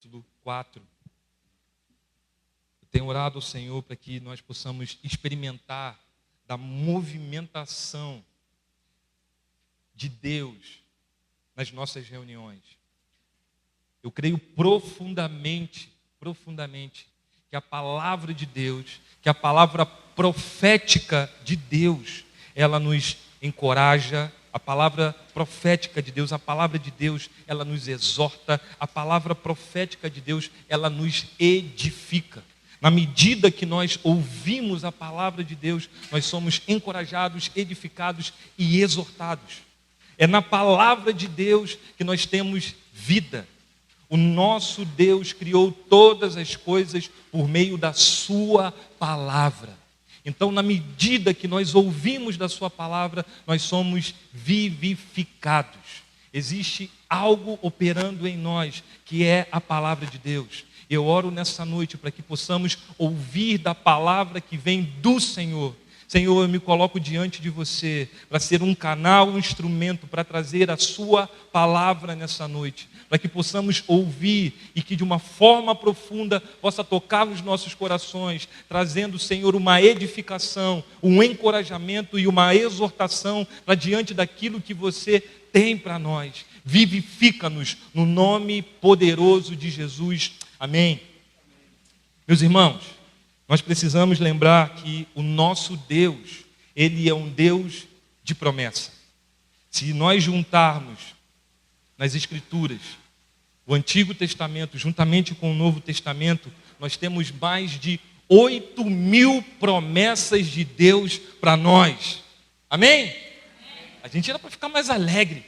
capítulo 4. Eu tenho orado ao Senhor para que nós possamos experimentar da movimentação de Deus nas nossas reuniões. Eu creio profundamente que a palavra de Deus, que a palavra profética de Deus, ela nos encoraja. A palavra profética de Deus, a palavra de Deus, ela nos exorta. A palavra profética de Deus, ela nos edifica. Na medida que nós ouvimos a palavra de Deus, nós somos encorajados, edificados e exortados. É na palavra de Deus que nós temos vida. O nosso Deus criou todas as coisas por meio da sua palavra. Então, na medida que nós ouvimos da sua palavra, nós somos vivificados. Existe algo operando em nós, que é a palavra de Deus. Eu oro nessa noite para que possamos ouvir da palavra que vem do Senhor. Senhor, eu me coloco diante de você para ser um canal, um instrumento para trazer a sua palavra nessa noite, para que possamos ouvir e que de uma forma profunda possa tocar nos nossos corações, trazendo, Senhor, uma edificação, um encorajamento e uma exortação para diante daquilo que você tem para nós. Vivifica-nos no nome poderoso de Jesus. Amém. Meus irmãos, nós precisamos lembrar que o nosso Deus, Ele é um Deus de promessa. Se nós juntarmos nas Escrituras o Antigo Testamento, juntamente com o Novo Testamento, nós temos mais de 8.000 promessas de Deus para nós. Amém? A gente era para ficar mais alegre,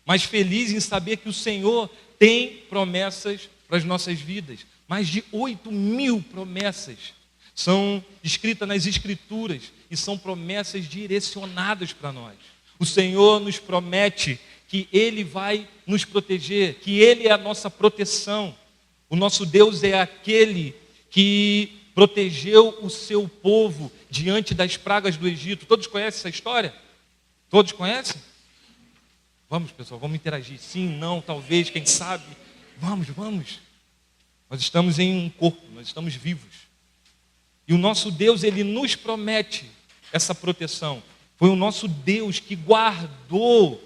mais feliz em saber que o Senhor tem promessas para as nossas vidas. Mais de 8.000 promessas são escritas nas Escrituras e são promessas direcionadas para nós. O Senhor nos promete que Ele vai nos proteger, que Ele é a nossa proteção. O nosso Deus é aquele que protegeu o seu povo diante das pragas do Egito. Todos conhecem essa história? Todos conhecem? Vamos, pessoal, vamos interagir. Sim, não, talvez, quem sabe. Vamos. Nós estamos em um corpo, nós estamos vivos. E o nosso Deus, Ele nos promete essa proteção. Foi o nosso Deus que guardou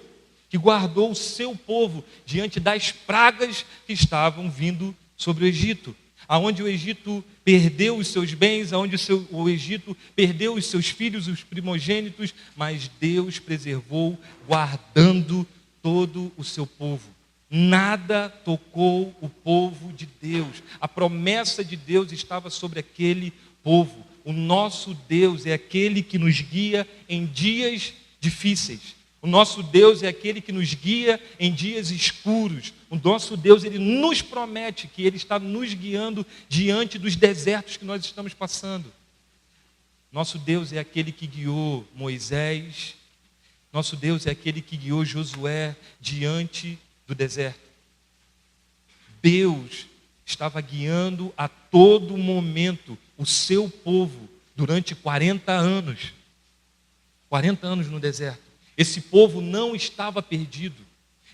o seu povo diante das pragas que estavam vindo sobre o Egito. Aonde o Egito perdeu os seus bens, aonde o Egito perdeu os seus filhos, os primogênitos, mas Deus preservou, guardando todo o seu povo. Nada tocou o povo de Deus. A promessa de Deus estava sobre aquele povo. O nosso Deus é aquele que nos guia em dias difíceis. O nosso Deus é aquele que nos guia em dias escuros. O nosso Deus, Ele nos promete que Ele está nos guiando diante dos desertos que nós estamos passando. Nosso Deus é aquele que guiou Moisés. Nosso Deus é aquele que guiou Josué diante do deserto. Deus estava guiando a todo momento o seu povo durante 40 anos. 40 anos no deserto. Esse povo não estava perdido.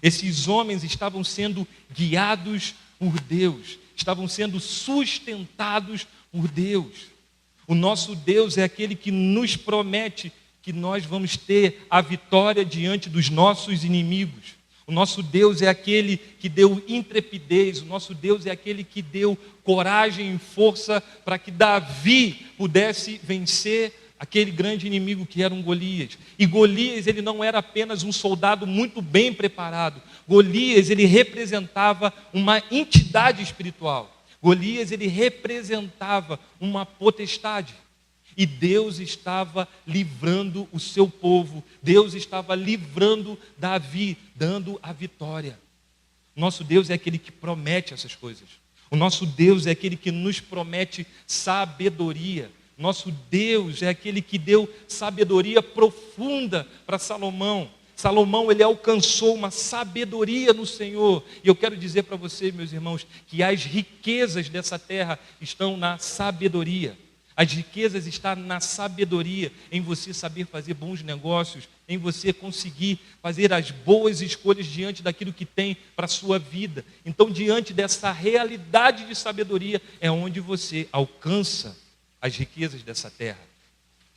Esses homens estavam sendo guiados por Deus. Estavam sendo sustentados por Deus. O nosso Deus é aquele que nos promete que nós vamos ter a vitória diante dos nossos inimigos. O nosso Deus é aquele que deu intrepidez, o nosso Deus é aquele que deu coragem e força para que Davi pudesse vencer aquele grande inimigo que era um Golias. E Golias, ele não era apenas um soldado muito bem preparado. Golias, ele representava uma entidade espiritual. Golias, ele representava uma potestade. E Deus estava livrando o seu povo. Deus estava livrando Davi, dando a vitória. Nosso Deus é aquele que promete essas coisas. O nosso Deus é aquele que nos promete sabedoria. Nosso Deus é aquele que deu sabedoria profunda para Salomão. Salomão, ele alcançou uma sabedoria no Senhor. E eu quero dizer para você, meus irmãos, que as riquezas dessa terra estão na sabedoria. As riquezas estão na sabedoria, em você saber fazer bons negócios, em você conseguir fazer as boas escolhas diante daquilo que tem para a sua vida. Então, diante dessa realidade de sabedoria, é onde você alcança as riquezas dessa terra.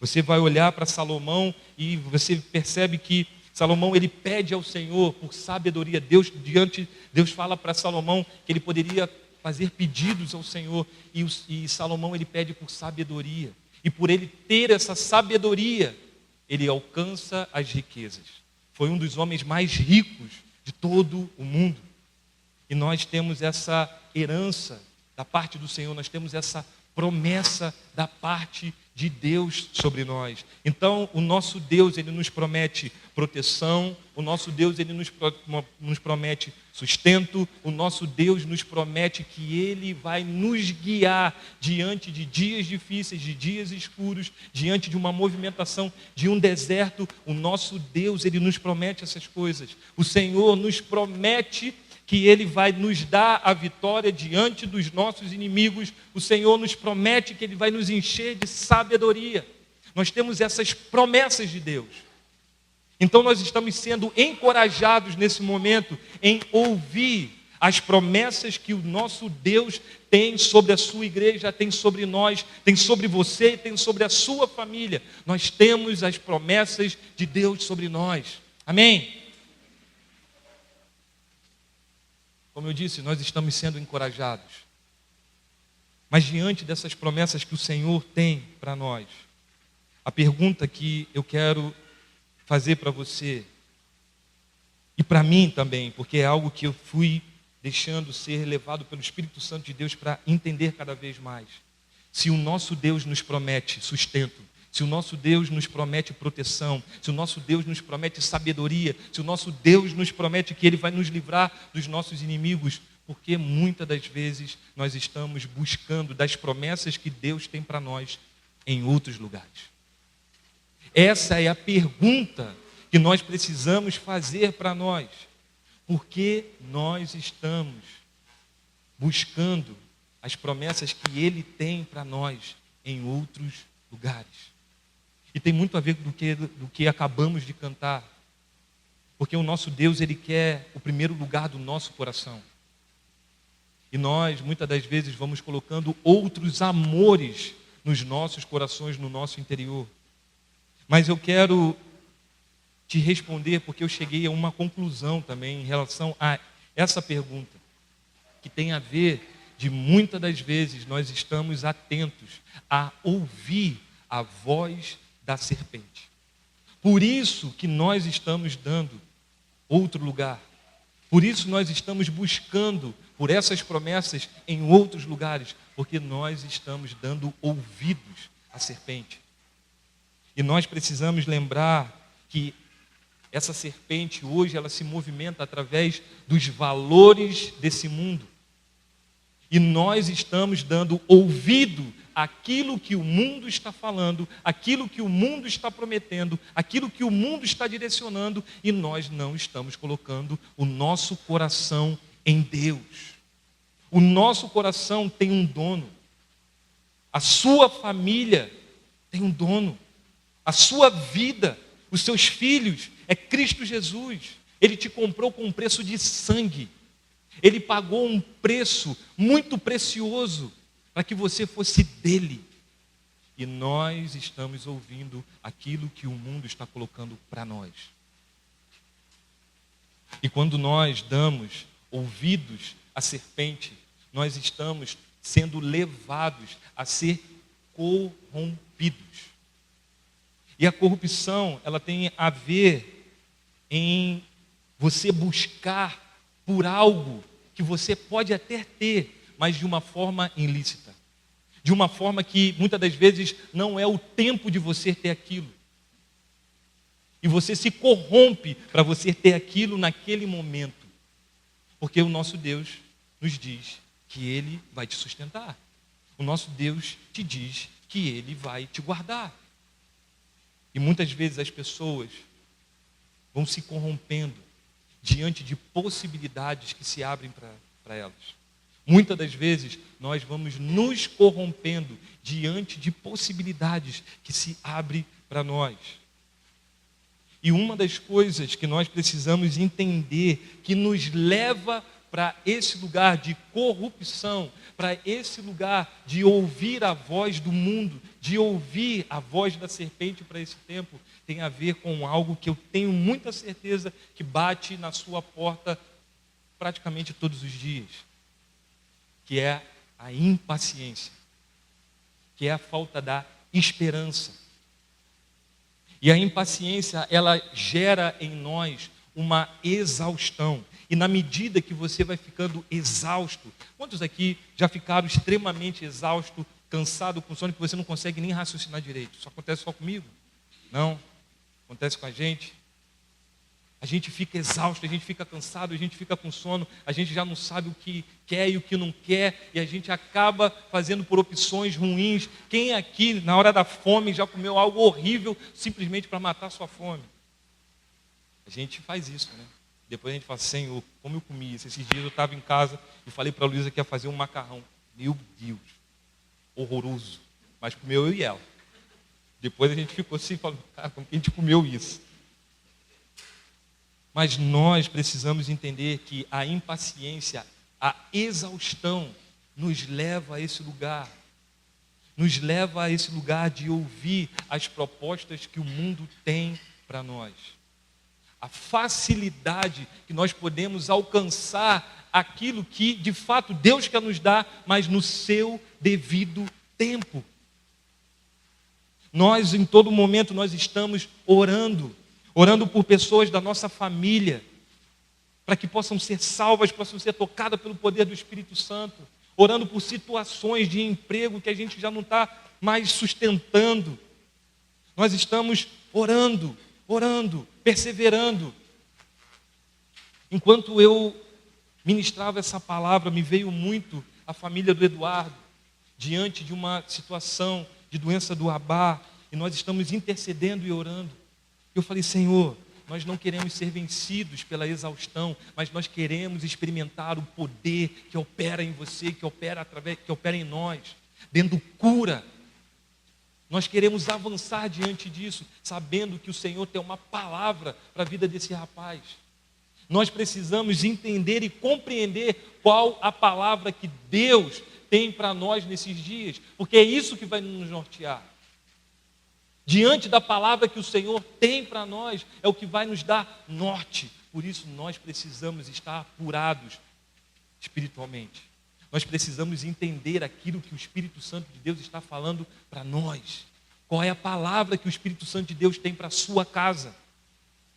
Você vai olhar para Salomão e você percebe que Salomão, ele pede ao Senhor por sabedoria. Deus fala para Salomão que ele poderia fazer pedidos ao Senhor, e Salomão, ele pede por sabedoria, e por ele ter essa sabedoria, ele alcança as riquezas. Foi um dos homens mais ricos de todo o mundo, e nós temos essa herança da parte do Senhor, nós temos essa promessa da parte de Deus sobre nós. Então, o nosso Deus, ele nos promete proteção, o nosso Deus, ele nos promete sustento, o nosso Deus nos promete que ele vai nos guiar diante de dias difíceis, de dias escuros, diante de uma movimentação de um deserto. O nosso Deus, ele nos promete essas coisas. O Senhor nos promete que ele vai nos dar a vitória diante dos nossos inimigos. O Senhor nos promete que ele vai nos encher de sabedoria. Nós temos essas promessas de Deus. Então nós estamos sendo encorajados nesse momento em ouvir as promessas que o nosso Deus tem sobre a sua igreja, tem sobre nós, tem sobre você e tem sobre a sua família. Nós temos as promessas de Deus sobre nós. Amém? Como eu disse, nós estamos sendo encorajados. Mas diante dessas promessas que o Senhor tem para nós, a pergunta que eu quero fazer para você, e para mim também, porque é algo que eu fui deixando ser levado pelo Espírito Santo de Deus para entender cada vez mais. Se o nosso Deus nos promete sustento, se o nosso Deus nos promete proteção, se o nosso Deus nos promete sabedoria, se o nosso Deus nos promete que Ele vai nos livrar dos nossos inimigos, porque muitas das vezes nós estamos buscando das promessas que Deus tem para nós em outros lugares. Essa é a pergunta que nós precisamos fazer para nós. Por que nós estamos buscando as promessas que Ele tem para nós em outros lugares? E tem muito a ver do que acabamos de cantar. Porque o nosso Deus, Ele quer o primeiro lugar do nosso coração. E nós, muitas das vezes, vamos colocando outros amores nos nossos corações, no nosso interior. Mas eu quero te responder porque eu cheguei a uma conclusão também em relação a essa pergunta. Que tem a ver de muitas das vezes nós estamos atentos a ouvir a voz da serpente. Por isso que nós estamos dando outro lugar. Por isso nós estamos buscando por essas promessas em outros lugares, porque nós estamos dando ouvidos à serpente. E nós precisamos lembrar que essa serpente hoje ela se movimenta através dos valores desse mundo. E nós estamos dando ouvido àquilo que o mundo está falando, aquilo que o mundo está prometendo, aquilo que o mundo está direcionando, e nós não estamos colocando o nosso coração em Deus. O nosso coração tem um dono. A sua família tem um dono. A sua vida, os seus filhos, é Cristo Jesus. Ele te comprou com um preço de sangue. Ele pagou um preço muito precioso para que você fosse dele. E nós estamos ouvindo aquilo que o mundo está colocando para nós. E quando nós damos ouvidos à serpente, nós estamos sendo levados a ser corrompidos. E a corrupção, ela tem a ver em você buscar por algo que você pode até ter, mas de uma forma ilícita. De uma forma que muitas das vezes não é o tempo de você ter aquilo. E você se corrompe para você ter aquilo naquele momento. Porque o nosso Deus nos diz que Ele vai te sustentar. O nosso Deus te diz que Ele vai te guardar. E muitas vezes as pessoas vão se corrompendo diante de possibilidades que se abrem para elas. Muitas das vezes nós vamos nos corrompendo diante de possibilidades que se abrem para nós. E uma das coisas que nós precisamos entender que nos leva para esse lugar de corrupção, para esse lugar de ouvir a voz do mundo, de ouvir a voz da serpente para esse tempo, tem a ver com algo que eu tenho muita certeza que bate na sua porta praticamente todos os dias, que é a impaciência, que é a falta da esperança. E a impaciência, ela gera em nós uma exaustão. E na medida que você vai ficando exausto, quantos aqui já ficaram extremamente exaustos, cansados, com sono, que você não consegue nem raciocinar direito? Isso acontece só comigo? Não. Acontece com a gente. A gente fica exausto, a gente fica cansado, a gente fica com sono, a gente já não sabe o que quer e o que não quer, e a gente acaba fazendo por opções ruins. Quem aqui, na hora da fome, já comeu algo horrível simplesmente para matar a sua fome? A gente faz isso, né? Depois a gente fala, Senhor, como eu comi isso? Esses dias eu estava em casa e falei para a Luísa que ia fazer um macarrão. Meu Deus, horroroso. Mas comeu eu e ela. Depois a gente ficou assim, falando, cara, como que a gente comeu isso? Mas nós precisamos entender que a impaciência, a exaustão, nos leva a esse lugar. Nos leva a esse lugar de ouvir as propostas que o mundo tem para nós. A facilidade que nós podemos alcançar aquilo que, de fato, Deus quer nos dar, mas no seu devido tempo. Nós, em todo momento, nós estamos orando por pessoas da nossa família, para que possam ser salvas, possam ser tocadas pelo poder do Espírito Santo, orando por situações de emprego que a gente já não está mais sustentando. Nós estamos orando, perseverando. Enquanto eu ministrava essa palavra, me veio muito a família do Eduardo, diante de uma situação de doença do Abá, e nós estamos intercedendo e orando. Eu falei, Senhor, nós não queremos ser vencidos pela exaustão, mas nós queremos experimentar o poder que opera em você, que opera em nós, dando cura. Nós queremos avançar diante disso, sabendo que o Senhor tem uma palavra para a vida desse rapaz. Nós precisamos entender e compreender qual a palavra que Deus tem para nós nesses dias, porque é isso que vai nos nortear. Diante da palavra que o Senhor tem para nós, é o que vai nos dar norte. Por isso nós precisamos estar apurados espiritualmente. Nós precisamos entender aquilo que o Espírito Santo de Deus está falando para nós. Qual é a palavra que o Espírito Santo de Deus tem para a sua casa?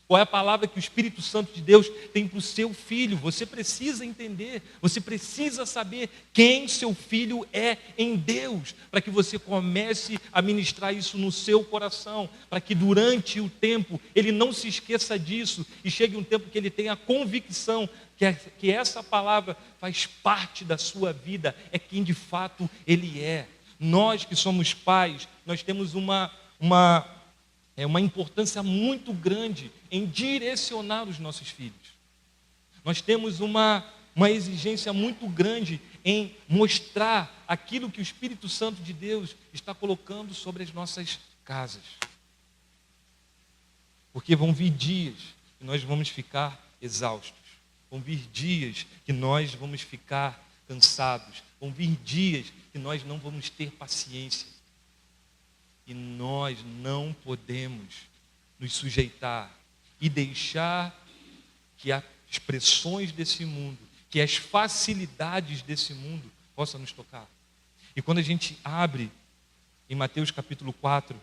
Qual é a palavra que o Espírito Santo de Deus tem para o seu filho? Você precisa entender, você precisa saber quem seu filho é em Deus, para que você comece a ministrar isso no seu coração, para que durante o tempo ele não se esqueça disso e chegue um tempo que ele tenha a convicção que essa palavra faz parte da sua vida, é quem de fato ele é. Nós que somos pais, nós temos uma importância muito grande em direcionar os nossos filhos. Nós temos uma exigência muito grande em mostrar aquilo que o Espírito Santo de Deus está colocando sobre as nossas casas. Porque vão vir dias que nós vamos ficar exaustos. Vão vir dias que nós vamos ficar cansados. Vão vir dias que nós não vamos ter paciência. E nós não podemos nos sujeitar e deixar que as pressões desse mundo, que as facilidades desse mundo possam nos tocar. E quando a gente abre em Mateus capítulo 4,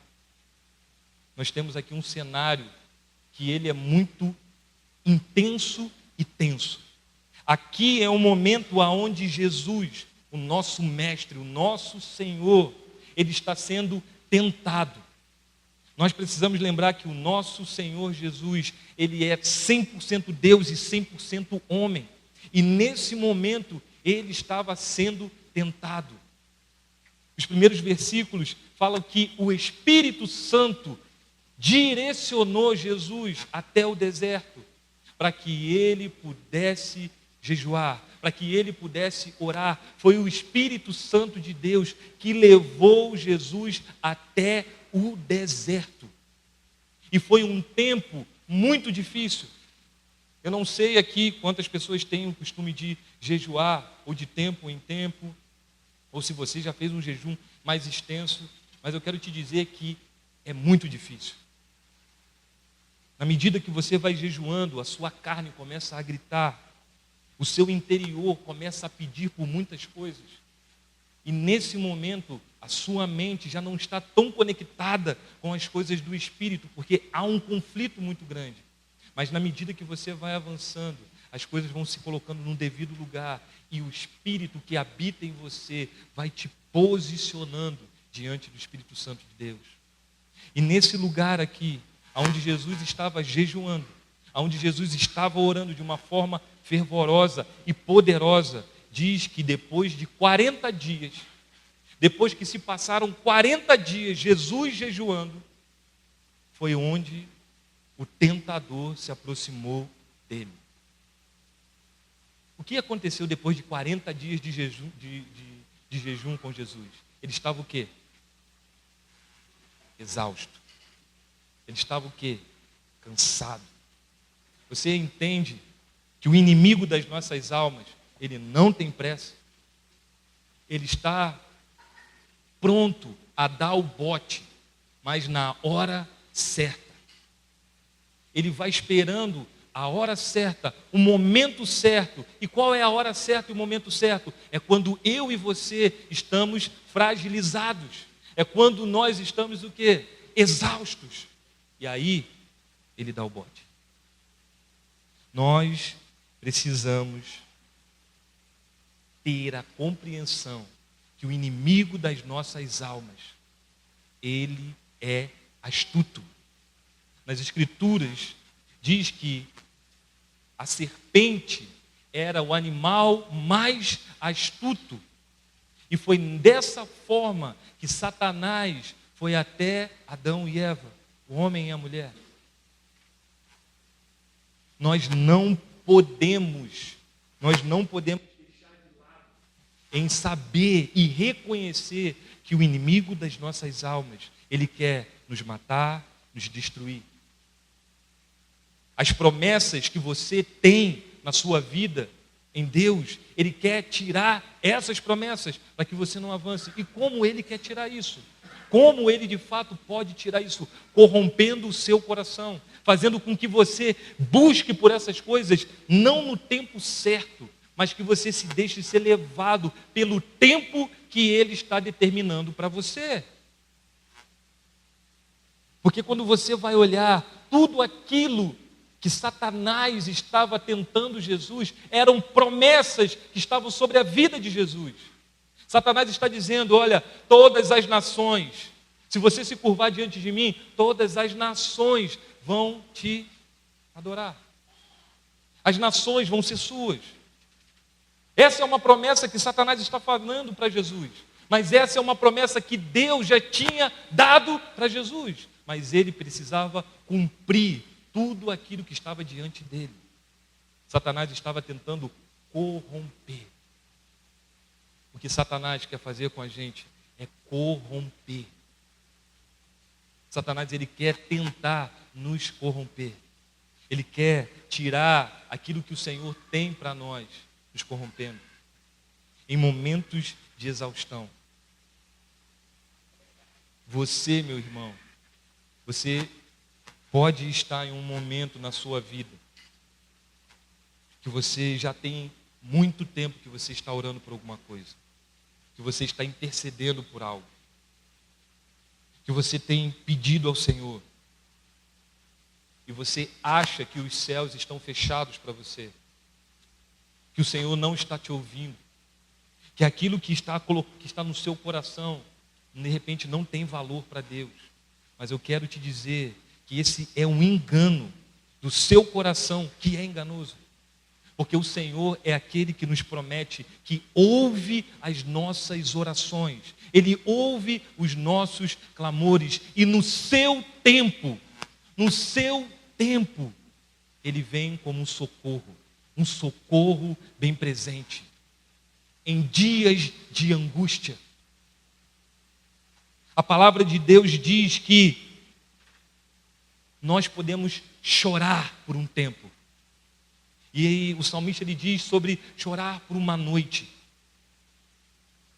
nós temos aqui um cenário que ele é muito intenso e tenso. Aqui é um momento onde Jesus, o nosso mestre, o nosso Senhor, ele está sendo tentado. Nós precisamos lembrar que o nosso Senhor Jesus, ele é 100% Deus e 100% homem. E nesse momento, ele estava sendo tentado. Os primeiros versículos falam que o Espírito Santo direcionou Jesus até o deserto, para que ele pudesse jejuar, para que ele pudesse orar. Foi o Espírito Santo de Deus que levou Jesus até o deserto. E foi um tempo muito difícil. Eu não sei aqui quantas pessoas têm o costume de jejuar, ou de tempo em tempo, ou se você já fez um jejum mais extenso, mas eu quero te dizer que é muito difícil. Na medida que você vai jejuando, a sua carne começa a gritar, o seu interior começa a pedir por muitas coisas. E nesse momento, a sua mente já não está tão conectada com as coisas do Espírito, porque há um conflito muito grande. Mas na medida que você vai avançando, as coisas vão se colocando no devido lugar, e o Espírito que habita em você vai te posicionando diante do Espírito Santo de Deus. E nesse lugar aqui, onde Jesus estava jejuando, onde Jesus estava orando de uma forma fervorosa e poderosa, diz que depois de 40 dias, depois que se passaram 40 dias Jesus jejuando, foi onde o tentador se aproximou dele. O que aconteceu depois de 40 dias de jejum com Jesus? Ele estava o quê? Exausto. Ele estava o quê? Cansado. Você entende que o inimigo das nossas almas, ele não tem pressa. Ele está pronto a dar o bote, mas na hora certa. Ele vai esperando a hora certa, o momento certo. E qual é a hora certa e o momento certo? É quando eu e você estamos fragilizados. É quando nós estamos o quê? Exaustos. E aí, ele dá o bote. Nós precisamos ter a compreensão que o inimigo das nossas almas, ele é astuto. Nas Escrituras, diz que a serpente era o animal mais astuto. E foi dessa forma que Satanás foi até Adão e Eva, o homem e a mulher. Nós não podemos deixar de lado em saber e reconhecer que o inimigo das nossas almas, ele quer nos matar, nos destruir. As promessas que você tem na sua vida em Deus, ele quer tirar essas promessas para que você não avance. E como ele quer tirar isso? Como ele de fato pode tirar isso? Corrompendo o seu coração, fazendo com que você busque por essas coisas, não no tempo certo, mas que você se deixe ser levado pelo tempo que ele está determinando para você. Porque quando você vai olhar tudo aquilo que Satanás estava tentando Jesus, eram promessas que estavam sobre a vida de Jesus. Satanás está dizendo, olha, todas as nações, se você se curvar diante de mim, todas as nações vão te adorar. As nações vão ser suas. Essa é uma promessa que Satanás está falando para Jesus. Mas essa é uma promessa que Deus já tinha dado para Jesus. Mas ele precisava cumprir tudo aquilo que estava diante dele. Satanás estava tentando corromper. O que Satanás quer fazer com a gente é corromper. Satanás, ele quer tentar nos corromper. Ele quer tirar aquilo que o Senhor tem para nós, nos corrompendo. Em momentos de exaustão. Você, meu irmão, você pode estar em um momento na sua vida que você já tem muito tempo que você está orando por alguma coisa, que você está intercedendo por algo, que você tem pedido ao Senhor, e você acha que os céus estão fechados para você, que o Senhor não está te ouvindo, que aquilo que está no seu coração, de repente não tem valor para Deus. Mas eu quero te dizer que esse é um engano do seu coração, que é enganoso. Porque o Senhor é aquele que nos promete que ouve as nossas orações. Ele ouve os nossos clamores. E no seu tempo, Ele vem como um um socorro bem presente em dias de angústia. A palavra de Deus diz que nós podemos chorar por um tempo. E aí o salmista ele diz sobre chorar por uma noite.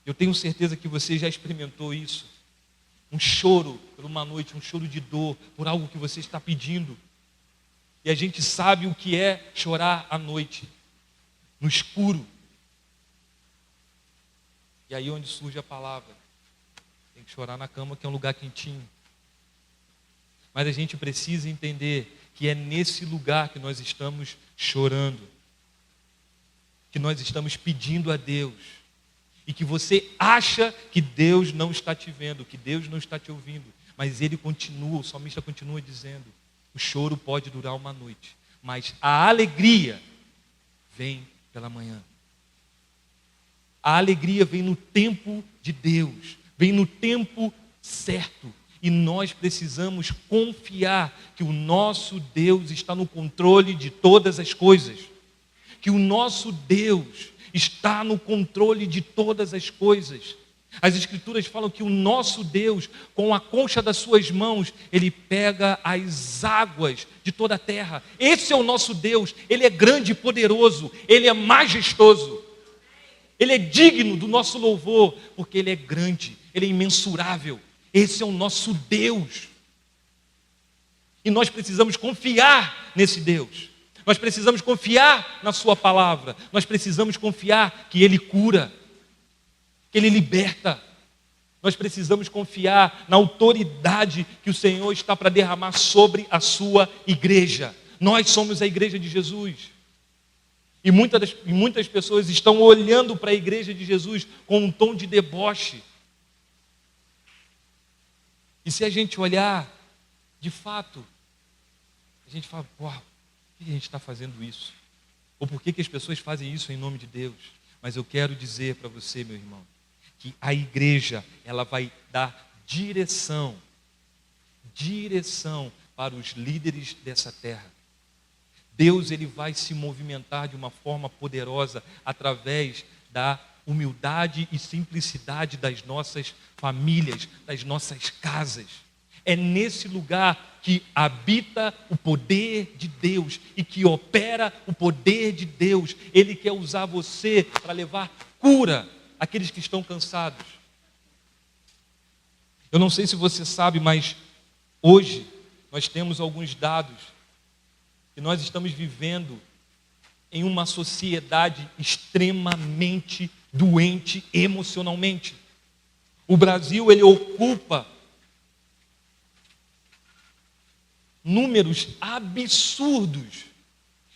Eu tenho certeza que você já experimentou isso. Um choro por uma noite, um choro de dor, por algo que você está pedindo. E a gente sabe o que é chorar à noite, no escuro. E aí onde surge a palavra. Tem que chorar na cama, que é um lugar quentinho. Mas a gente precisa entender que é nesse lugar que nós estamos chorando, que nós estamos pedindo a Deus, e que você acha que Deus não está te vendo, que Deus não está te ouvindo, mas Ele continua, o salmista continua dizendo, o choro pode durar uma noite, mas a alegria vem pela manhã. A alegria vem no tempo de Deus, vem no tempo certo. E nós precisamos confiar que o nosso Deus está no controle de todas as coisas. Que o nosso Deus está no controle de todas as coisas. As Escrituras falam que o nosso Deus, com a concha das suas mãos, Ele pega as águas de toda a terra. Esse é o nosso Deus. Ele é grande e poderoso. Ele é majestoso. Ele é digno do nosso louvor, porque Ele é grande, Ele é imensurável. Esse é o nosso Deus. E nós precisamos confiar nesse Deus. Nós precisamos confiar na sua palavra. Nós precisamos confiar que Ele cura, que Ele liberta. Nós precisamos confiar na autoridade que o Senhor está para derramar sobre a sua igreja. Nós somos a igreja de Jesus. E muitas pessoas estão olhando para a igreja de Jesus com um tom de deboche. E se a gente olhar, de fato, a gente fala, por que a gente está fazendo isso? Ou por que as pessoas fazem isso em nome de Deus? Mas eu quero dizer para você, meu irmão, que a igreja, ela vai dar direção para os líderes dessa terra. Deus, ele vai se movimentar de uma forma poderosa através da humildade e simplicidade das nossas famílias, das nossas casas. É nesse lugar que habita o poder de Deus e que opera o poder de Deus. Ele quer usar você para levar cura àqueles que estão cansados. Eu não sei se você sabe, mas hoje nós temos alguns dados que nós estamos vivendo em uma sociedade extremamente doente emocionalmente. O Brasil, ele ocupa números absurdos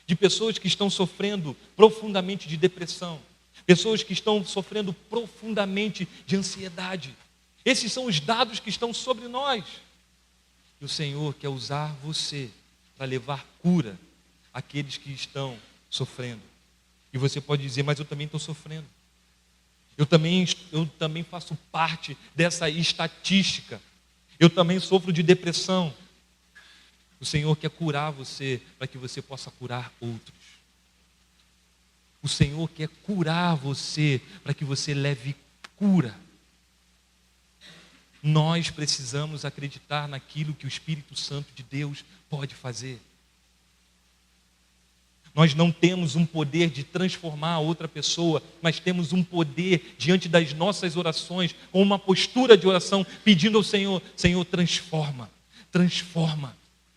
de pessoas que estão sofrendo profundamente de depressão, pessoas que estão sofrendo profundamente de ansiedade. Esses são os dados que estão sobre nós. E o Senhor quer usar você para levar cura àqueles que estão sofrendo. E você pode dizer, mas eu também estou sofrendo. Eu também faço parte dessa estatística. Eu também sofro de depressão. O Senhor quer curar você para que você possa curar outros. O Senhor quer curar você para que você leve cura. Nós precisamos acreditar naquilo que o Espírito Santo de Deus pode fazer. Nós não temos um poder de transformar a outra pessoa, mas temos um poder diante das nossas orações, com uma postura de oração, pedindo ao Senhor, Senhor, transforma.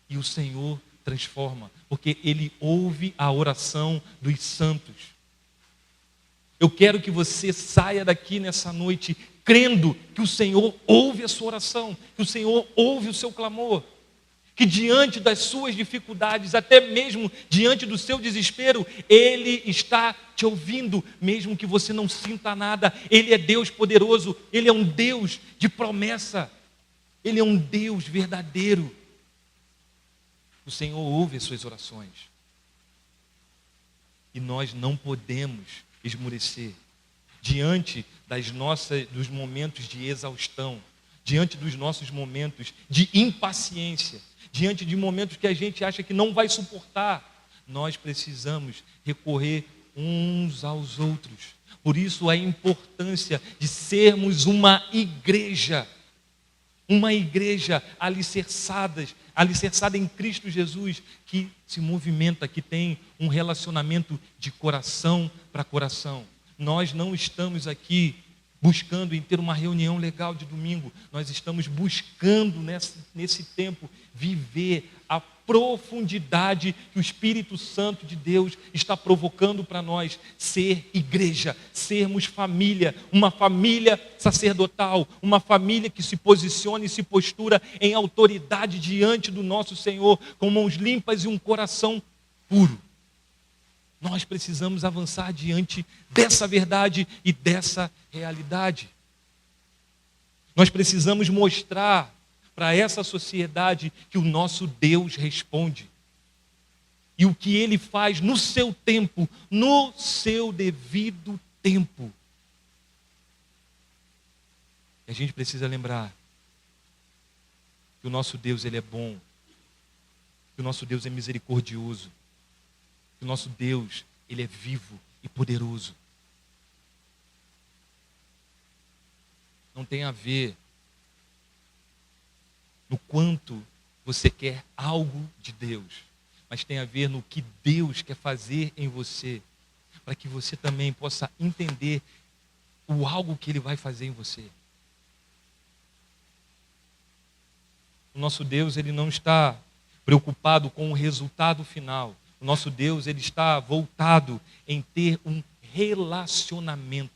E o Senhor transforma, porque Ele ouve a oração dos santos. Eu quero que você saia daqui nessa noite crendo que o Senhor ouve a sua oração, que o Senhor ouve o seu clamor. Que diante das suas dificuldades, até mesmo diante do seu desespero, Ele está te ouvindo, mesmo que você não sinta nada. Ele é Deus poderoso, Ele é um Deus de promessa, Ele é um Deus verdadeiro. O Senhor ouve as suas orações. E nós não podemos esmorecer diante dos momentos de exaustão, diante dos nossos momentos de impaciência, diante de momentos que a gente acha que não vai suportar. nós precisamos recorrer uns aos outros. Por isso a importância de sermos uma igreja alicerçada em Cristo Jesus, que se movimenta, que tem um relacionamento de coração para coração. Nós não estamos aqui buscando em ter uma reunião legal de domingo, nós estamos buscando nesse tempo viver a profundidade que o Espírito Santo de Deus está provocando para nós, ser igreja, sermos família, uma família sacerdotal, uma família que se posiciona e se postura em autoridade diante do nosso Senhor, com mãos limpas e um coração puro. Nós precisamos avançar diante dessa verdade e dessa realidade. Nós precisamos mostrar para essa sociedade que o nosso Deus responde. E o que Ele faz no seu tempo, no seu devido tempo. E a gente precisa lembrar que o nosso Deus, Ele é bom. Que o nosso Deus é misericordioso. Que o nosso Deus, Ele é vivo e poderoso. Não tem a ver no quanto você quer algo de Deus, mas tem a ver no que Deus quer fazer em você, para que você também possa entender o algo que Ele vai fazer em você. O nosso Deus, Ele não está preocupado com o resultado final. O nosso Deus, Ele está voltado em ter um relacionamento.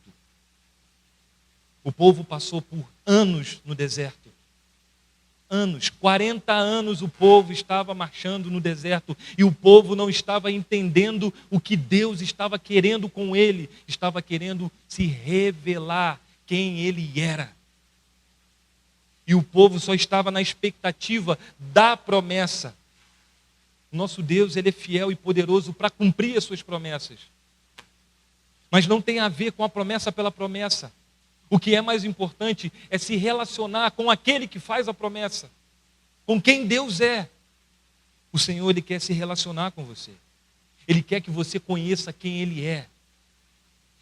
O povo passou por anos no deserto. 40 anos o povo estava marchando no deserto e o povo não estava entendendo o que Deus estava querendo com ele, estava querendo se revelar quem Ele era. E o povo só estava na expectativa da promessa. Nosso Deus, Ele é fiel e poderoso para cumprir as suas promessas. Mas não tem a ver com a promessa pela promessa. O que é mais importante é se relacionar com aquele que faz a promessa, com quem Deus é. O Senhor, Ele quer se relacionar com você. Ele quer que você conheça quem Ele é.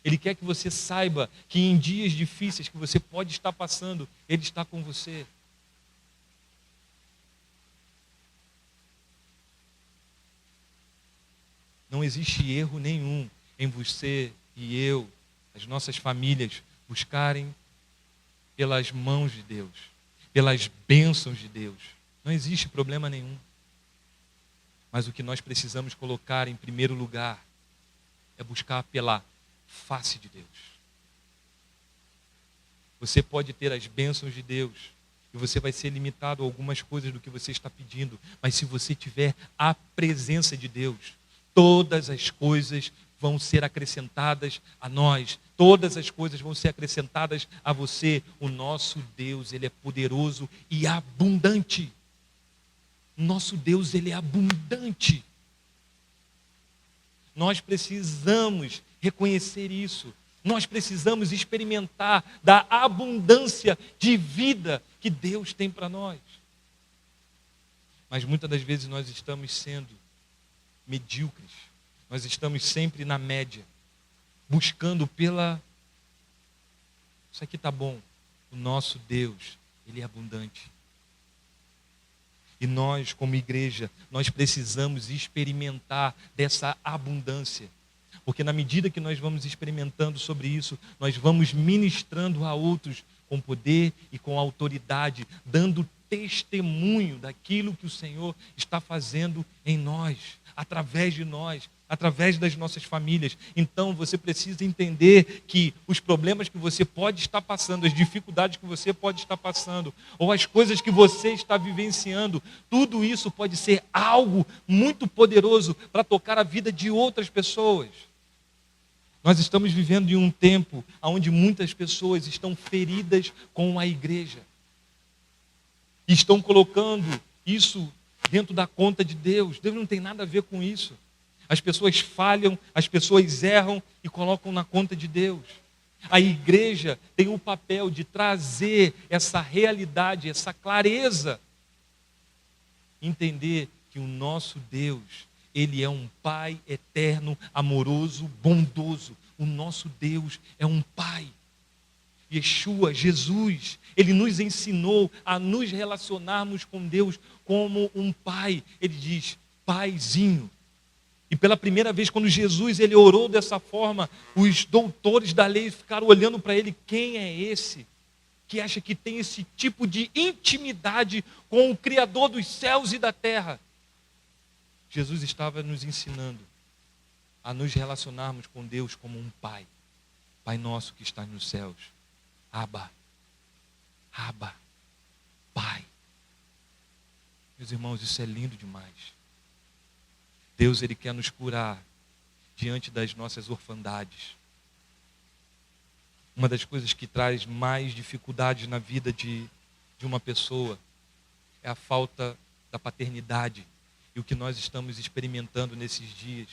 Ele quer que você saiba que em dias difíceis que você pode estar passando, Ele está com você. Não existe erro nenhum em você e eu, as nossas famílias, buscarem pelas mãos de Deus, pelas bênçãos de Deus. Não existe problema nenhum. Mas o que nós precisamos colocar em primeiro lugar é buscar pela face de Deus. Você pode ter as bênçãos de Deus e você vai ser limitado a algumas coisas do que você está pedindo, mas se você tiver a presença de Deus, todas as coisas vão ser acrescentadas a nós. Todas as coisas vão ser acrescentadas a você. O nosso Deus, Ele é poderoso e abundante. Nosso Deus, Ele é abundante. Nós precisamos reconhecer isso. Nós precisamos experimentar da abundância de vida que Deus tem para nós. Mas muitas das vezes nós estamos sendo medíocres. Nós estamos sempre na média, buscando pela... Isso aqui está bom. O nosso Deus, Ele é abundante. E nós, como igreja, nós precisamos experimentar dessa abundância. Porque na medida que nós vamos experimentando sobre isso, nós vamos ministrando a outros com poder e com autoridade, dando testemunho daquilo que o Senhor está fazendo em nós, através de nós, através das nossas famílias. Então você precisa entender que os problemas que você pode estar passando, as dificuldades que você pode estar passando, ou as coisas que você está vivenciando, tudo isso pode ser algo muito poderoso para tocar a vida de outras pessoas. Nós estamos vivendo em um tempo onde muitas pessoas estão feridas com a igreja. E estão colocando isso dentro da conta de Deus. Deus não tem nada a ver com isso. As pessoas falham, as pessoas erram e colocam na conta de Deus. A igreja tem o papel de trazer essa realidade, essa clareza. Entender que o nosso Deus, Ele é um Pai eterno, amoroso, bondoso. O nosso Deus é um Pai. Yeshua, Jesus, Ele nos ensinou a nos relacionarmos com Deus como um Pai. Ele diz, Paizinho. E pela primeira vez, quando Jesus ele orou dessa forma, os doutores da lei ficaram olhando para ele, quem é esse que acha que tem esse tipo de intimidade com o Criador dos céus e da terra? Jesus estava nos ensinando a nos relacionarmos com Deus como um Pai. Pai nosso que está nos céus. Abba, Abba, Pai. Meus irmãos, isso é lindo demais. Deus, Ele quer nos curar diante das nossas orfandades. Uma das coisas que traz mais dificuldades na vida de uma pessoa é a falta da paternidade. E o que nós estamos experimentando nesses dias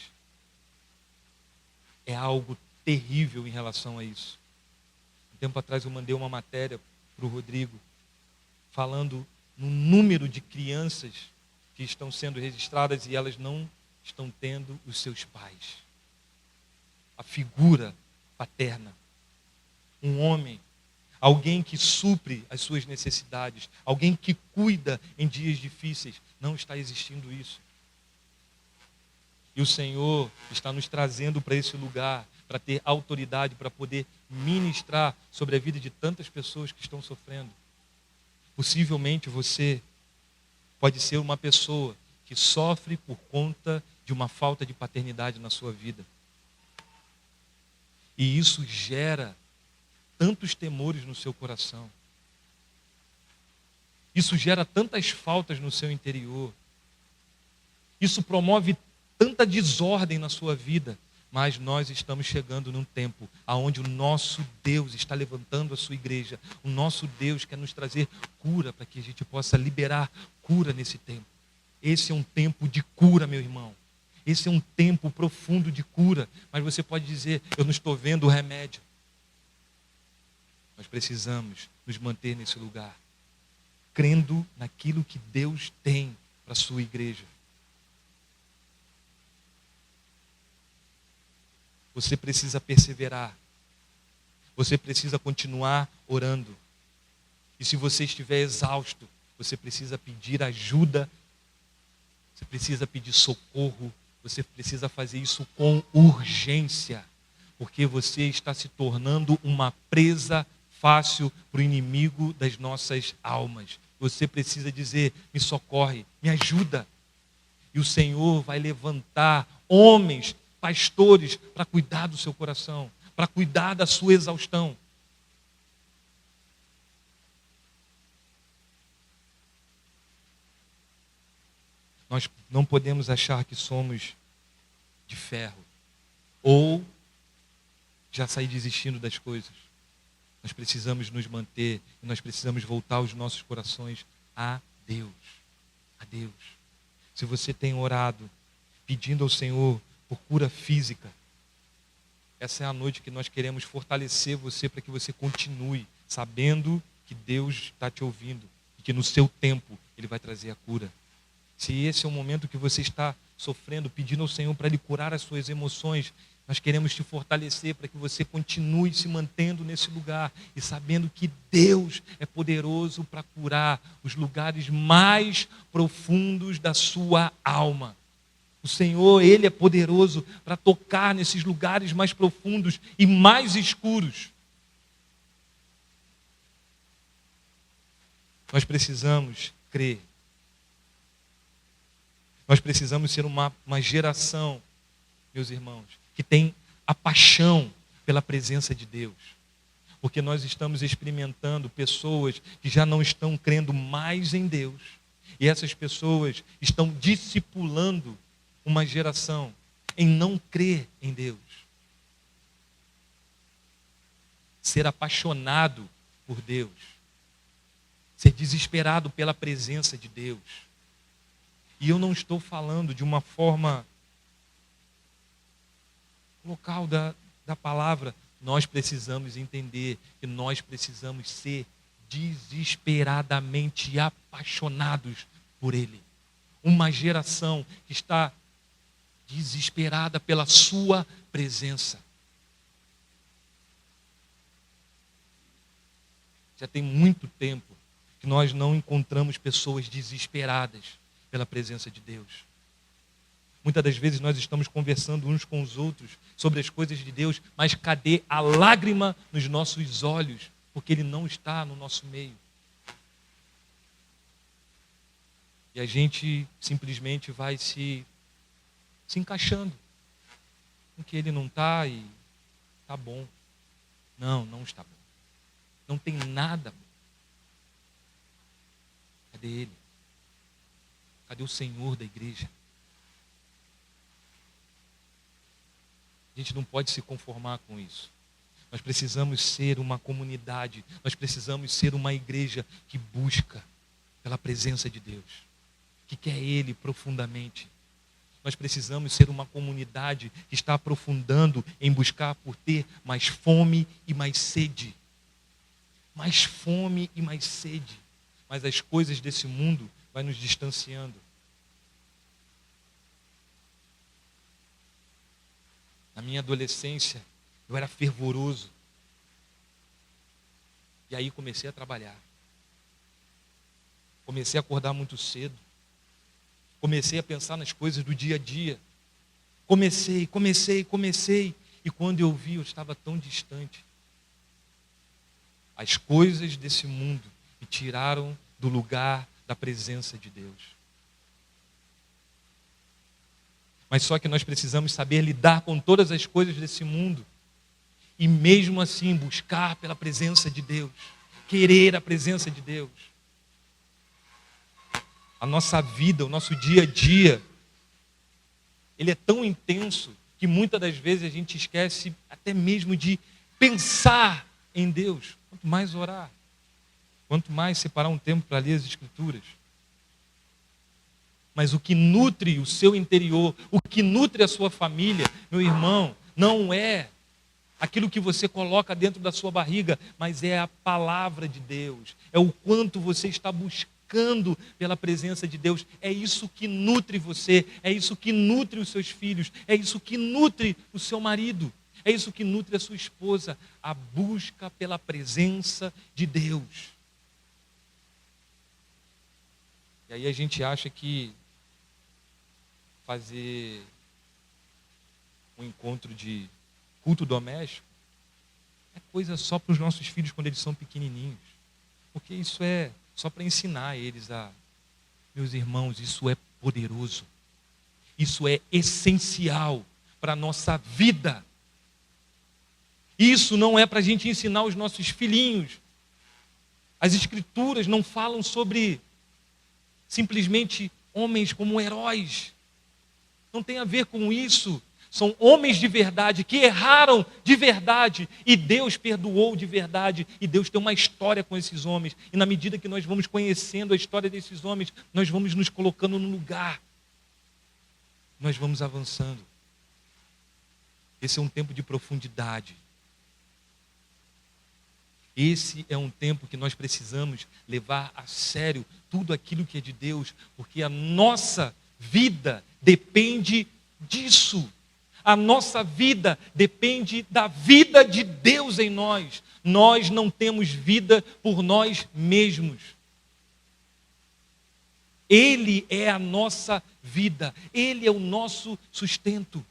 é algo terrível em relação a isso. Um tempo atrás eu mandei uma matéria para o Rodrigo, falando no número de crianças que estão sendo registradas e elas não estão tendo os seus pais. A figura paterna. Um homem, alguém que supre as suas necessidades, alguém que cuida em dias difíceis. Não está existindo isso. E o Senhor está nos trazendo para esse lugar, para ter autoridade, para poder ministrar sobre a vida de tantas pessoas que estão sofrendo. Possivelmente você pode ser uma pessoa que sofre por conta de uma falta de paternidade na sua vida. E isso gera tantos temores no seu coração. Isso gera tantas faltas no seu interior. Isso promove tanta desordem na sua vida. Mas nós estamos chegando num tempo onde o nosso Deus está levantando a sua igreja. O nosso Deus quer nos trazer cura para que a gente possa liberar cura nesse tempo. Esse é um tempo de cura, meu irmão. Esse é um tempo profundo de cura. Mas você pode dizer, eu não estou vendo o remédio. Nós precisamos nos manter nesse lugar, crendo naquilo que Deus tem para a sua igreja. Você precisa perseverar. Você precisa continuar orando. E se você estiver exausto, você precisa pedir ajuda. Você precisa pedir socorro. Você precisa fazer isso com urgência. Porque você está se tornando uma presa fácil para o inimigo das nossas almas. Você precisa dizer, me socorre, me ajuda. E o Senhor vai levantar homens, pastores, para cuidar do seu coração, para cuidar da sua exaustão. Nós não podemos achar que somos de ferro, ou já sair desistindo das coisas. Nós precisamos nos manter, e nós precisamos voltar os nossos corações a Deus. A Deus. Se você tem orado, pedindo ao Senhor por cura física, essa é a noite que nós queremos fortalecer você para que você continue sabendo que Deus está te ouvindo e que no seu tempo Ele vai trazer a cura. Se esse é o momento que você está sofrendo, pedindo ao Senhor para Ele curar as suas emoções, nós queremos te fortalecer para que você continue se mantendo nesse lugar e sabendo que Deus é poderoso para curar os lugares mais profundos da sua alma. O Senhor, Ele é poderoso para tocar nesses lugares mais profundos e mais escuros. Nós precisamos crer. Nós precisamos ser uma geração, meus irmãos, que tem a paixão pela presença de Deus. Porque nós estamos experimentando pessoas que já não estão crendo mais em Deus. E essas pessoas estão discipulando uma geração em não crer em Deus. Ser apaixonado por Deus. Ser desesperado pela presença de Deus. E eu não estou falando de uma forma local da palavra. Nós precisamos entender que nós precisamos ser desesperadamente apaixonados por Ele. Uma geração que está desesperada pela sua presença. Já tem muito tempo que nós não encontramos pessoas desesperadas pela presença de Deus. Muitas das vezes nós estamos conversando uns com os outros sobre as coisas de Deus, mas cadê a lágrima nos nossos olhos? Porque Ele não está no nosso meio. E a gente simplesmente vai se encaixando em que Ele não está e está bom. Não, não está bom. Não tem nada bom. Cadê Ele? Cadê o Senhor da igreja? A gente não pode se conformar com isso. Nós precisamos ser uma comunidade, nós precisamos ser uma igreja que busca pela presença de Deus, que quer Ele profundamente. Nós precisamos ser uma comunidade que está aprofundando em buscar por ter mais fome e mais sede. Mais fome e mais sede. Mas as coisas desse mundo vai nos distanciando. Na minha adolescência, eu era fervoroso. E aí comecei a trabalhar. Comecei a acordar muito cedo. Comecei a pensar nas coisas do dia a dia. Comecei. E quando eu vi, eu estava tão distante. As coisas desse mundo me tiraram do lugar da presença de Deus. Mas só que nós precisamos saber lidar com todas as coisas desse mundo. E mesmo assim buscar pela presença de Deus. Querer a presença de Deus. A nossa vida, o nosso dia a dia, ele é tão intenso que muitas das vezes a gente esquece até mesmo de pensar em Deus. Quanto mais orar, quanto mais separar um tempo para ler as Escrituras. Mas o que nutre o seu interior, o que nutre a sua família, meu irmão, não é aquilo que você coloca dentro da sua barriga, mas é a palavra de Deus. É o quanto você está buscando pela presença de Deus. É isso que nutre você, é isso que nutre os seus filhos, é isso que nutre o seu marido, é isso que nutre a sua esposa, a busca pela presença de Deus. E aí a gente acha que fazer um encontro de culto doméstico é coisa só para os nossos filhos quando eles são pequenininhos. Porque isso é só para ensinar eles a... Meus irmãos, isso é poderoso. Isso é essencial para a nossa vida. Isso não é para a gente ensinar os nossos filhinhos. As Escrituras não falam sobre simplesmente homens como heróis. Não tem a ver com isso. São homens de verdade, que erraram de verdade, e Deus perdoou de verdade, e Deus tem uma história com esses homens, e na medida que nós vamos conhecendo a história desses homens, nós vamos nos colocando no lugar, nós vamos avançando. Esse é um tempo de profundidade. Esse é um tempo que nós precisamos levar a sério tudo aquilo que é de Deus, porque a nossa vida depende disso. A nossa vida depende da vida de Deus em nós. Nós não temos vida por nós mesmos. Ele é a nossa vida. Ele é o nosso sustento.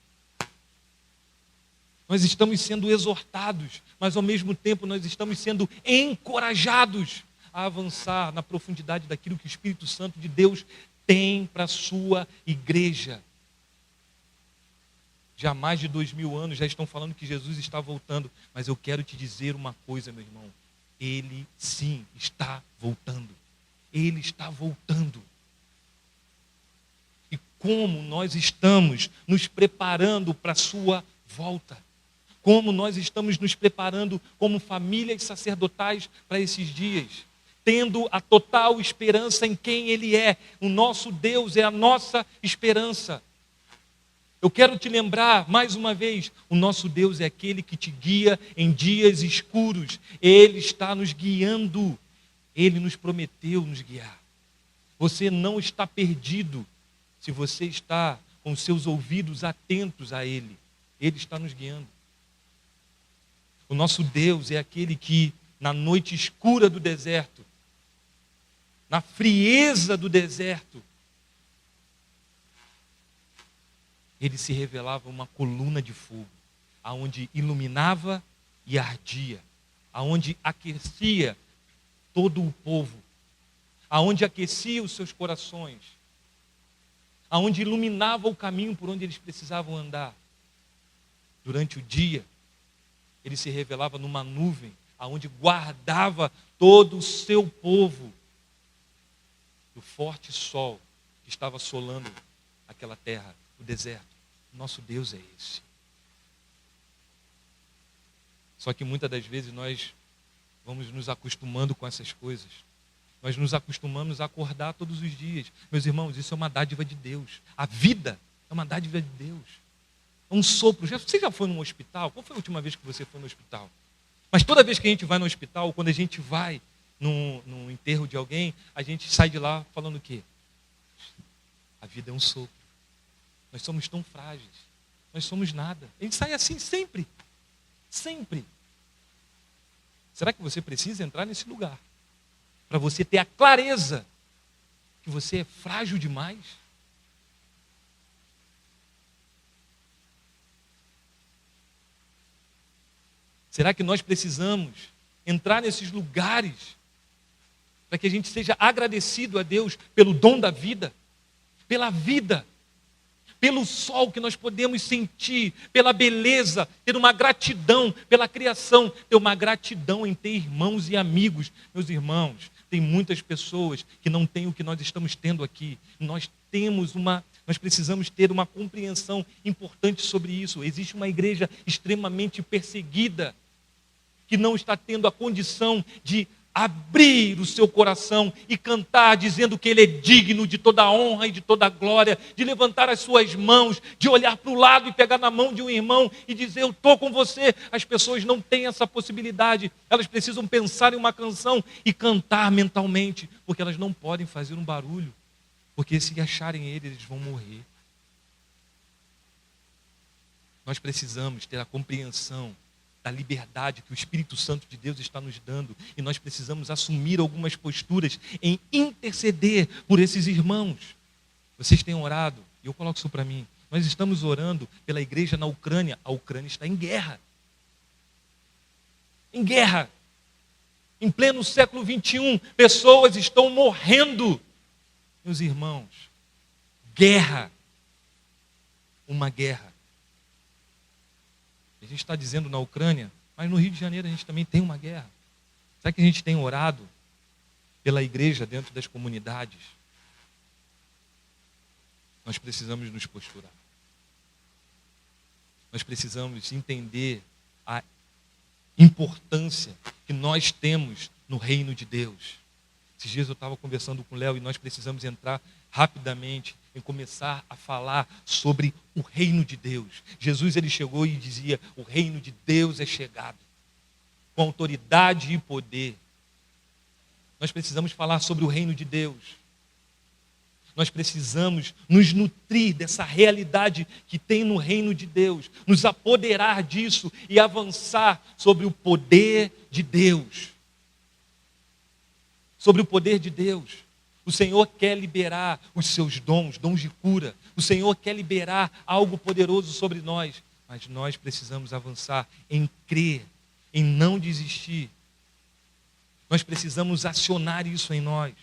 Nós estamos sendo exortados, mas ao mesmo tempo nós estamos sendo encorajados a avançar na profundidade daquilo que o Espírito Santo de Deus tem para a sua igreja. Já há mais de 2000 anos já estão falando que Jesus está voltando. Mas eu quero te dizer uma coisa, meu irmão. Ele sim está voltando. Ele está voltando. E como nós estamos nos preparando para a sua volta? Como nós estamos nos preparando como famílias sacerdotais para esses dias? Tendo a total esperança em quem Ele é. O nosso Deus é a nossa esperança. Eu quero te lembrar, mais uma vez, o nosso Deus é aquele que te guia em dias escuros. Ele está nos guiando. Ele nos prometeu nos guiar. Você não está perdido se você está com os seus ouvidos atentos a Ele. Ele está nos guiando. O nosso Deus é aquele que, na noite escura do deserto, na frieza do deserto, Ele se revelava uma coluna de fogo, aonde iluminava e ardia, aonde aquecia todo o povo, aonde aquecia os seus corações, aonde iluminava o caminho por onde eles precisavam andar. Durante o dia, Ele se revelava numa nuvem, aonde guardava todo o seu povo do forte sol que estava assolando aquela terra, o deserto. Nosso Deus é esse. Só que muitas das vezes nós vamos nos acostumando com essas coisas. Nós nos acostumamos a acordar todos os dias. Meus irmãos, isso é uma dádiva de Deus. A vida é uma dádiva de Deus. É um sopro. Você já foi num hospital? Qual foi a última vez que você foi no hospital? Mas toda vez que a gente vai no hospital, quando a gente vai num enterro de alguém, a gente sai de lá falando o quê? A vida é um sopro. Nós somos tão frágeis. Nós somos nada. A gente sai assim sempre. Sempre. Será que você precisa entrar nesse lugar? Para você ter a clareza que você é frágil demais? Será que nós precisamos entrar nesses lugares para que a gente seja agradecido a Deus pelo dom da vida, pela vida, pelo sol que nós podemos sentir, pela beleza, ter uma gratidão pela criação, ter uma gratidão em ter irmãos e amigos. Meus irmãos, tem muitas pessoas que não têm o que nós estamos tendo aqui. Nós precisamos ter uma compreensão importante sobre isso. Existe uma igreja extremamente perseguida, que não está tendo a condição de abrir o seu coração e cantar dizendo que Ele é digno de toda a honra e de toda a glória, de levantar as suas mãos, de olhar para o lado e pegar na mão de um irmão e dizer, eu estou com você. As pessoas não têm essa possibilidade. Elas precisam pensar em uma canção e cantar mentalmente, porque elas não podem fazer um barulho, porque se acharem Ele, eles vão morrer. Nós precisamos ter a compreensão da liberdade que o Espírito Santo de Deus está nos dando, e nós precisamos assumir algumas posturas em interceder por esses irmãos. Vocês têm orado, e eu coloco isso para mim, nós estamos orando pela igreja na Ucrânia. A Ucrânia está em guerra. Em guerra. Em pleno século 21, pessoas estão morrendo. Meus irmãos, guerra. Uma guerra. A gente está dizendo na Ucrânia, mas no Rio de Janeiro a gente também tem uma guerra. Será que a gente tem orado pela igreja dentro das comunidades? Nós precisamos nos posturar. Nós precisamos entender a importância que nós temos no reino de Deus. Esses dias eu estava conversando com o Léo e nós precisamos entrar rapidamente em começar a falar sobre o reino de Deus. Jesus, ele chegou e dizia, o reino de Deus é chegado, com autoridade e poder. Nós precisamos falar sobre o reino de Deus. Nós precisamos nos nutrir dessa realidade que tem no reino de Deus, nos apoderar disso e avançar sobre o poder de Deus. Sobre o poder de Deus. O Senhor quer liberar os seus dons de cura. O Senhor quer liberar algo poderoso sobre nós. Mas nós precisamos avançar em crer, em não desistir. Nós precisamos acionar isso em nós.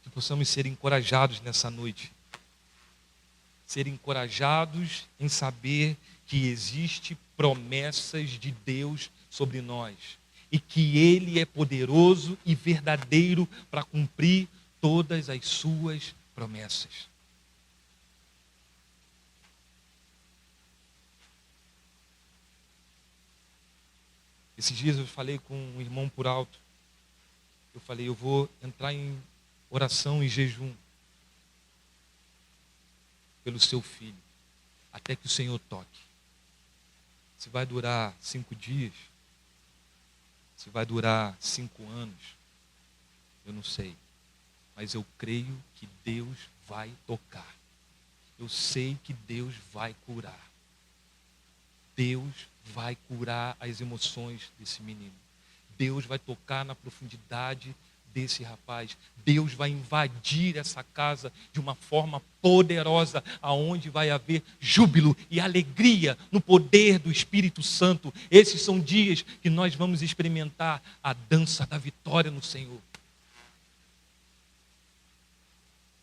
Que possamos ser encorajados nessa noite. Ser encorajados em saber que existe promessas de Deus sobre nós e que Ele é poderoso e verdadeiro para cumprir todas as suas promessas. Esses dias eu falei com um irmão por alto. Eu falei, eu vou entrar em oração e jejum pelo seu filho, até que o Senhor toque. Se vai durar 5 dias, Se vai durar 5 anos, eu não sei. Mas eu creio que Deus vai tocar. Eu sei que Deus vai curar. Deus vai curar as emoções desse menino. Deus vai tocar na profundidade desse rapaz. Deus vai invadir essa casa de uma forma poderosa, aonde vai haver júbilo e alegria no poder do Espírito Santo. Esses são dias que nós vamos experimentar a dança da vitória no Senhor.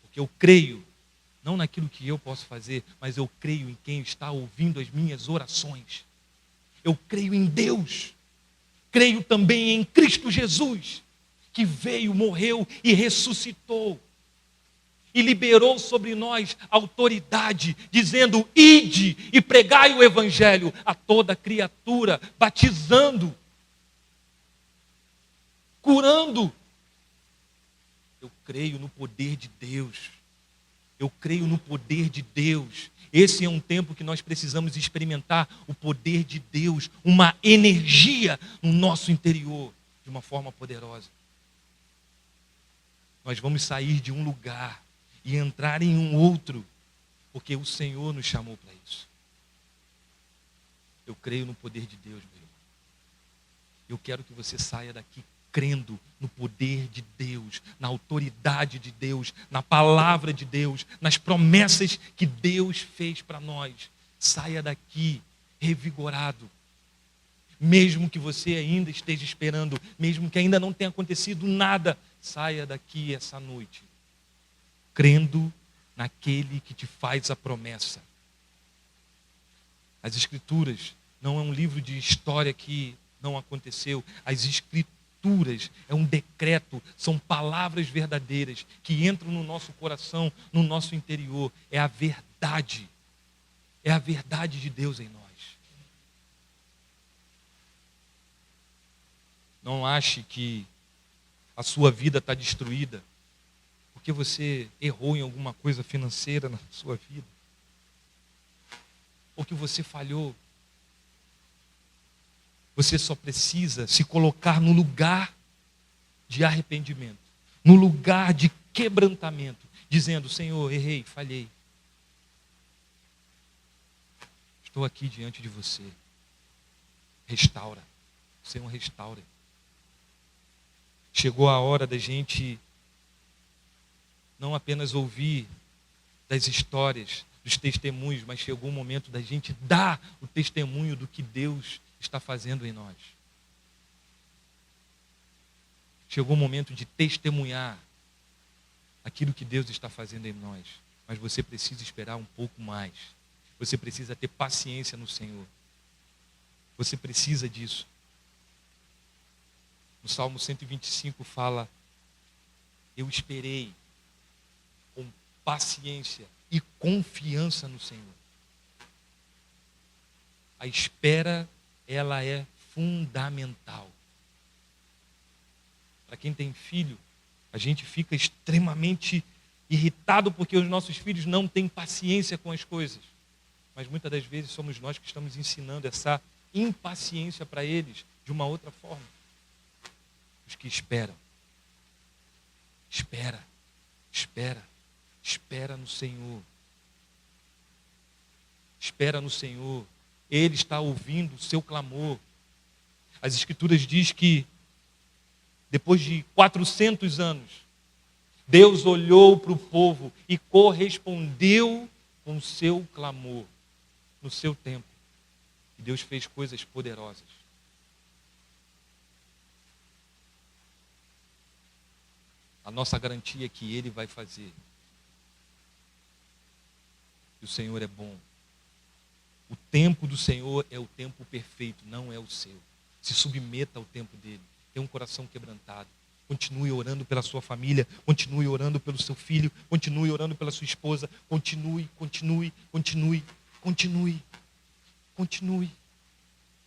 Porque eu creio, não naquilo que eu posso fazer, mas eu creio em quem está ouvindo as minhas orações. Eu creio em Deus. Creio também em Cristo Jesus, que veio, morreu e ressuscitou. E liberou sobre nós autoridade, dizendo: ide e pregai o evangelho a toda criatura, batizando, curando. Eu creio no poder de Deus. Eu creio no poder de Deus. Esse é um tempo que nós precisamos experimentar o poder de Deus, uma energia no nosso interior, de uma forma poderosa. Nós vamos sair de um lugar e entrar em um outro, porque o Senhor nos chamou para isso. Eu creio no poder de Deus, meu irmão. Eu quero que você saia daqui crendo no poder de Deus, na autoridade de Deus, na palavra de Deus, nas promessas que Deus fez para nós. Saia daqui revigorado. Mesmo que você ainda esteja esperando, mesmo que ainda não tenha acontecido nada, saia daqui essa noite crendo naquele que te faz a promessa. As Escrituras não é um livro de história que não aconteceu. As Escrituras é um decreto, são palavras verdadeiras que entram no nosso coração, no nosso interior. É a verdade. É a verdade de Deus em nós. Não ache que a sua vida está destruída porque você errou em alguma coisa financeira na sua vida, ou que você falhou. Você só precisa se colocar no lugar de arrependimento, no lugar de quebrantamento, dizendo: Senhor, errei, falhei. Estou aqui diante de você. Restaura. Senhor, restaura. Chegou a hora da gente não apenas ouvir das histórias, dos testemunhos, mas chegou o momento da gente dar o testemunho do que Deus está fazendo em nós. Chegou o momento de testemunhar aquilo que Deus está fazendo em nós. Mas você precisa esperar um pouco mais. Você precisa ter paciência no Senhor. Você precisa disso. No Salmo 125 fala: eu esperei com paciência e confiança no Senhor. A espera, ela é fundamental. Para quem tem filho, a gente fica extremamente irritado porque os nossos filhos não têm paciência com as coisas. Mas muitas das vezes somos nós que estamos ensinando essa impaciência para eles de uma outra forma. Os que esperam. Espera, espera, espera no Senhor. Espera no Senhor. Ele está ouvindo o seu clamor. As Escrituras dizem que depois de 400 anos, Deus olhou para o povo e correspondeu com o seu clamor no seu tempo. E Deus fez coisas poderosas. A nossa garantia é que Ele vai fazer. E o Senhor é bom. O tempo do Senhor é o tempo perfeito, não é o seu. Se submeta ao tempo dele. Tenha um coração quebrantado. Continue orando pela sua família. Continue orando pelo seu filho. Continue orando pela sua esposa. Continue.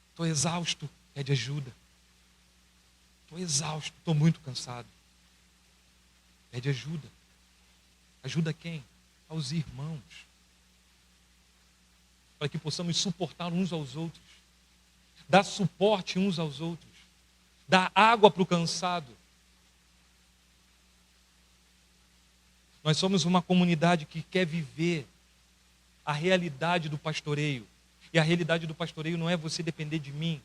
Estou exausto. Pede ajuda. Estou exausto. Estou muito cansado. Pede ajuda. Ajuda quem? Aos irmãos. Para que possamos suportar uns aos outros. Dar suporte uns aos outros. dar água para o cansado. Nós somos uma comunidade que quer viver a realidade do pastoreio. E a realidade do pastoreio não é você depender de mim,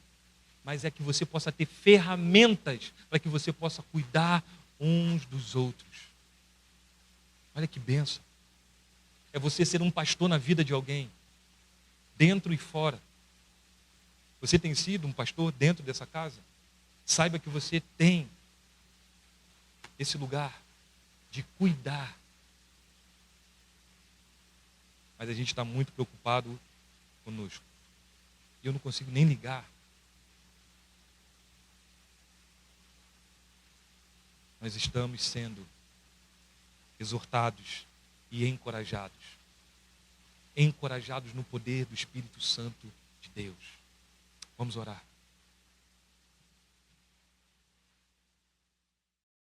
mas é que você possa ter ferramentas para que você possa cuidar uns dos outros. Olha que bênção. É você ser um pastor na vida de alguém, dentro e fora. Você tem sido um pastor dentro dessa casa? Saiba que você tem esse lugar de cuidar. Mas a gente está muito preocupado conosco. E eu não consigo nem ligar. Nós estamos sendo exortados e encorajados. Encorajados no poder do Espírito Santo de Deus. Vamos orar.